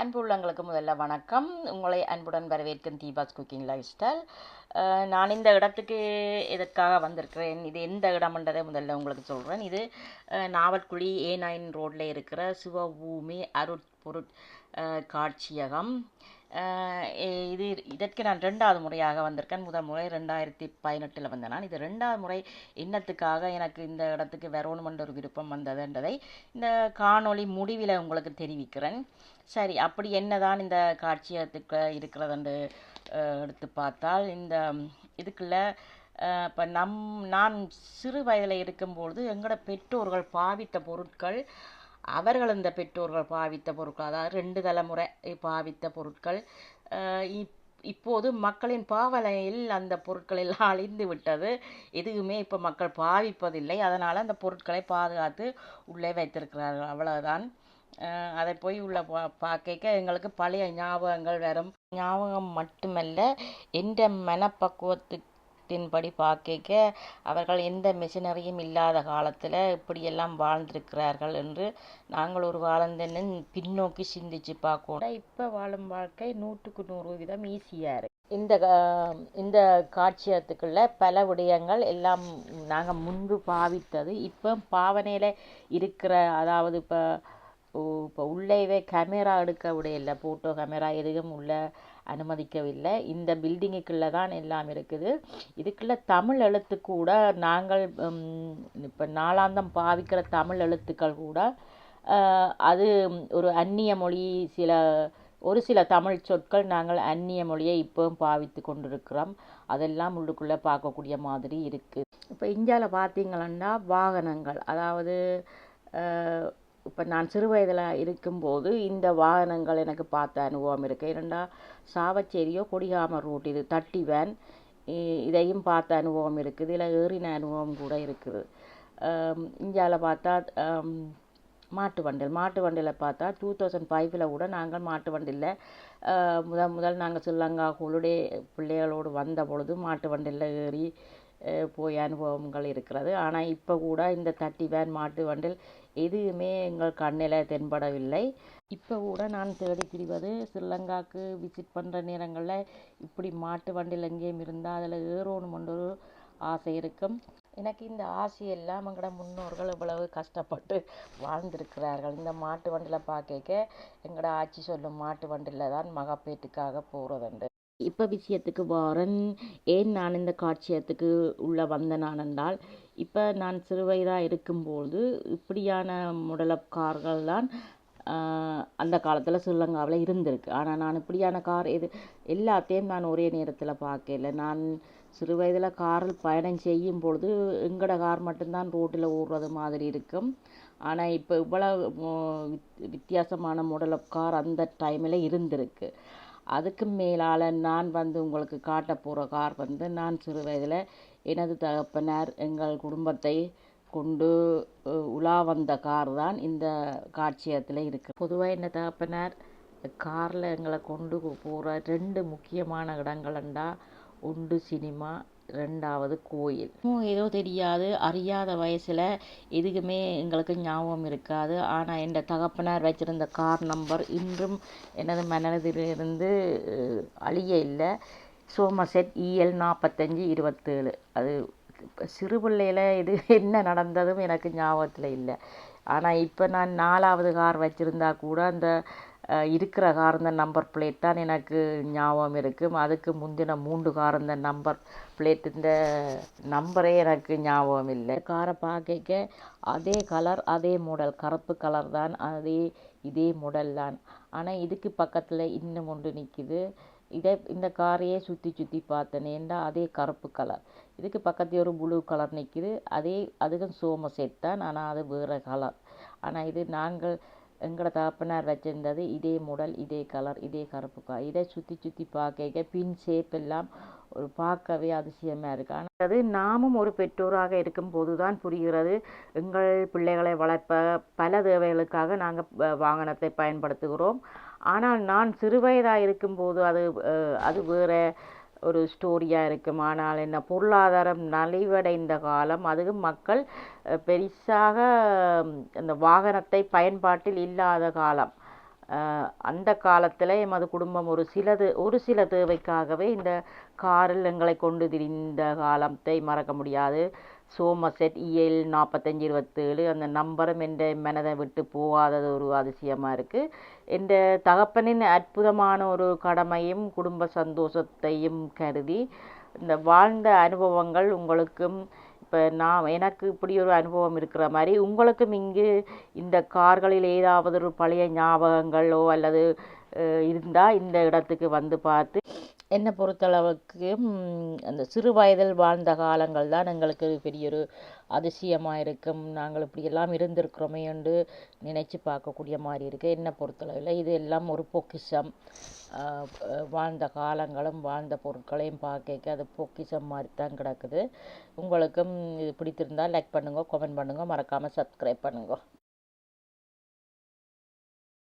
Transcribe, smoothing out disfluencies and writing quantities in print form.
அன்பு உள்ளங்களுக்கு முதல்ல வணக்கம். உங்களை அன்புடன் வரவேற்கும் தீபாஸ் குக்கிங் லைஃப் ஸ்டைல். நான் இந்த இடத்துக்கு எதற்காக வந்திருக்கிறேன், இது எந்த இடம்ன்றதை முதல்ல உங்களுக்கு சொல்கிறேன். இது நாவல்குழி A9 ரோட்டில் இருக்கிற சிவபூமி அருட்பொருட் காட்சியகம். இதற்கு நான் 2வது முறையாக வந்திருக்கேன். முதல் முறை 2018 வந்தேன். நான் இது 2வது முறை இன்னத்துக்காக எனக்கு இந்த இடத்துக்கு வரணுமென்ற ஒரு விருப்பம் வந்ததுன்றதை இந்த காணொளி முடிவில் உங்களுக்கு தெரிவிக்கிறேன். சரி, அப்படி என்னதான் இந்த காட்சியகத்துக்கு இருக்கிறதுன்னு எடுத்து பார்த்தால், இந்த இதுக்குள்ள இப்போ நான் சிறு வயதில் இருக்கும்பொழுது எங்களோட பெற்றோர்கள் பாவித்த பொருட்கள், அவர்கள் இந்த பெற்றோர்கள் பாவித்த பொருட்கள், அதாவது 2 தலைமுறை பாவித்த பொருட்கள், இப்போது மக்களின் பாவனையில் அந்த பொருட்கள் எல்லாம் அழிந்து விட்டது. எதுவுமே இப்போ மக்கள் பாவிப்பதில்லை. அதனால் அந்த பொருட்களை பாதுகாத்து உள்ளே வைத்திருக்கிறார்கள். அவ்வளவுதான். அதை போய் உள்ள பார்க்க எங்களுக்கு பழைய ஞாபகங்கள் வரும். ஞாபகம் மட்டுமல்ல, எந்த மனப்பக்குவத்தின்படி பார்க்க அவர்கள் எந்த மிஷினரியும் இல்லாத காலத்தில் இப்படியெல்லாம் வாழ்ந்திருக்கிறார்கள் என்று நாங்கள் ஒரு காலந்தன்னு பின்னோக்கி சிந்திச்சு பார்க்கணும். இப்போ வாழும் வாழ்க்கை 100% ஈஸியாக இருக்கு. இந்த காட்சியகத்துக்குள்ள பல விடயங்கள் எல்லாம் நாங்கள் முன்பு பாவித்தது இப்போ பாவனையில் இருக்கிற, அதாவது இப்போ உள்ளேவே கேமரா எடுக்க விடையில்லை, ஃபோட்டோ கேமரா எதுவும் உள்ள அனுமதிக்கவில்லை. இந்த பில்டிங்குக்குள்ளே தான் எல்லாம் இருக்குது. இதுக்குள்ளே தமிழ் எழுத்து கூட நாங்கள் இப்போ நாளாந்தம் பாவிக்கிற தமிழ் எழுத்துக்கள் கூட அது ஒரு அந்நிய மொழி, ஒரு சில தமிழ் சொற்கள் நாங்கள் அந்நிய மொழியை இப்போவும் பாவித்து கொண்டிருக்கிறோம். அதெல்லாம் உள்ளுக்குள்ளே பார்க்கக்கூடிய மாதிரி இருக்குது. இப்போ இந்தியாவில் பார்த்தீங்கன்னா வாகனங்கள், அதாவது இப்போ நான் சிறு வயதில் இருக்கும்போது இந்த வாகனங்கள் எனக்கு பார்த்த அனுபவம் இருக்குது. இரண்டா சாவச்சேரியோ கொடிகாமர் ரூட், இது 30 வேன், இதையும் பார்த்த அனுபவம் இருக்குது. இதில் ஏறின அனுபவம் கூட இருக்குது. இந்தியாவில் பார்த்தா மாட்டு வண்டியில் பார்த்தா 2005 கூட நாங்கள் மாட்டு வண்டியில் முதல் நாங்கள் ஸ்ரீலங்கா ஹொலிடே பிள்ளைகளோடு வந்த பொழுது மாட்டு வண்டியில் ஏறி போய் அனுபவங்கள் இருக்கிறது. ஆனால் இப்போ கூட இந்த 30 வேன் மாட்டு வண்டில் எதுவுமே எங்கள் கண்ணில் தென்படவில்லை. இப்போ கூட நான் தேடி திரிவது, ஸ்ரீலங்காவுக்கு விசிட் பண்ணுற நேரங்களில் இப்படி மாட்டு வண்டியில் எங்கேயும் இருந்தால் அதில் ஏறணுமென்ற ஒரு ஆசை இருக்கும். எனக்கு இந்த ஆசையெல்லாம் எங்களோட முன்னோர்கள் இவ்வளவு கஷ்டப்பட்டு வாழ்ந்திருக்கிறார்கள். இந்த மாட்டு வண்டியில் பார்க்க எங்களோட ஆட்சி சொல்லும் மாட்டு வண்டியில் தான் மகப்பேட்டுக்காக போகிறதுண்டு. இப்போ விஷயத்துக்கு வாரன், ஏன் நான் இந்த காட்சியகத்துக்கு உள்ளே வந்த நான் என்றால், இப்போ நான் சிறு வயதாக இருக்கும்போது இப்படியான மாடல் கார்கள் தான் அந்த காலத்தில் ஸ்ரீலங்காவில் இருந்திருக்கு. ஆனால் நான் இப்படியான கார் எல்லாத்தையும் நான் ஒரே நேரத்தில் பார்க்கல. நான் சிறு வயதில் காரில் பயணம் செய்யும் பொழுது எங்களோட கார் மட்டும்தான் ரோட்டில் ஓடுறது மாதிரி இருக்கும். ஆனால் இப்போ இவ்வளவு வித்தியாசமான மாடல் கார் அந்த டைமில் இருந்திருக்கு. அதுக்கு மேலால் நான் உங்களுக்கு காட்ட போகிற கார் நான் சிறு வயதில் எனது தகப்பனார் எங்கள் குடும்பத்தை கொண்டு உலா வந்த கார் தான் இந்த காட்சியகத்தில் இருக்குது. பொதுவாக என்ன தகப்பனார் காரில் எங்களை கொண்டு போகிற 2 முக்கியமான இடங்கள்ண்டா, ஒன்று சினிமா, 2வது கோயில். ஏதோ தெரியாது, அறியாத வயசில் எதுக்குமே எங்களுக்கு ஞாபகம் இருக்காது. ஆனால் என் தகப்பனார் வச்சிருந்த கார் நம்பர் இன்றும் எனது மனதிலிருந்து அழிய இல்லை. Somerset EL 4527. அது சிறு பிள்ளையில் இது என்ன நடந்ததும் எனக்கு ஞாபகத்தில் இல்லை. ஆனால் இப்போ நான் 4வது கார் வச்சுருந்தா கூட அந்த இருக்கிற கார் இந்த நம்பர் பிளேட் தான் எனக்கு ஞாபகம் இருக்கும். அதுக்கு முந்தின 3 கார் இந்த நம்பர் பிளேட், இந்த நம்பரே எனக்கு ஞாபகம் இல்லை. காரை பார்க்க அதே கலர், அதே மாடல், கருப்பு கலர் தான், இதே மாடல் தான். ஆனால் இதுக்கு பக்கத்தில் இன்னும் ஒன்று நிற்கிது. இந்த காரையே சுற்றி பார்த்தேன். ஏண்டா அதே கருப்பு கலர். இதுக்கு பக்கத்தில் ஒரு ப்ளூ கலர் நிற்கிது. அதுக்கும் சோமர்செட் தான், ஆனால் அது வேறு கலர். ஆனால் இது நாங்கள் எங்களோட தகப்பனார் வச்சிருந்தது இதே மாடல், இதே கலர், இதே கருப்பு கலர். இதை சுற்றி பார்க்க பின் ஷேப் எல்லாம் ஒரு பார்க்கவே அதிசயமாக இருக்குது. ஆனால் அது நாமும் ஒரு பெற்றோராக இருக்கும்போது தான் புரிகிறது, எங்கள் பிள்ளைகளை வளர்ப்ப பல தேவைகளுக்காக நாங்கள் வாகனத்தை பயன்படுத்துகிறோம். ஆனால் நான் சிறு வயதாக இருக்கும்போது அது வேறு ஒரு ஸ்டோரியாக இருக்கும். ஆனால் என்ன, பொருளாதாரம் நலிவடைந்த காலம், அதுவும் மக்கள் பெரிசாக அந்த வாகனத்தை பயன்பாட்டில் இல்லாத காலம். அந்த காலத்தில் எமது குடும்பம் ஒரு சில தேவைக்காகவே இந்த காரில் எங்களை கொண்டு திரிந்த காலத்தை மறக்க முடியாது. சோமசெட் EL 4527 அந்த நம்பரும் என் மனதை விட்டு போகாதது ஒரு அதிசயமாக இருக்குது. என் தகப்பனின் அற்புதமான ஒரு கடமையும் குடும்ப சந்தோஷத்தையும் கருதி இந்த வாழ்ந்த அனுபவங்கள் உங்களுக்கும் இப்போ எனக்கு இப்படி ஒரு அனுபவம் இருக்கிற மாதிரி உங்களுக்கும் இங்கு இந்த கார்களில் ஏதாவது ஒரு பழைய ஞாபகங்களோ அல்லது இருந்தால் இந்த இடத்துக்கு வந்து பார்த்து என்னை பொறுத்தளவுக்கு அந்த சிறு வயதில் வாழ்ந்த காலங்கள் தான் எங்களுக்கு பெரிய ஒரு அதிசயமாக இருக்கும். நாங்கள் இப்படியெல்லாம் இருந்திருக்கிறோமே என்று நினைச்சு பார்க்கக்கூடிய மாதிரி இருக்குது. என்னை பொறுத்தளவில் இது எல்லாம் ஒரு பொக்கிஷம். வாழ்ந்த காலங்களும் வாழ்ந்த பொருட்களையும் பார்க்க அது பொக்கிஷம் மாதிரி தான் கிடக்குது. உங்களுக்கும் இது பிடித்திருந்தால் லைக் பண்ணுங்க, கமெண்ட் பண்ணுங்க, மறக்காமல் சப்ஸ்கிரைப் பண்ணுங்க.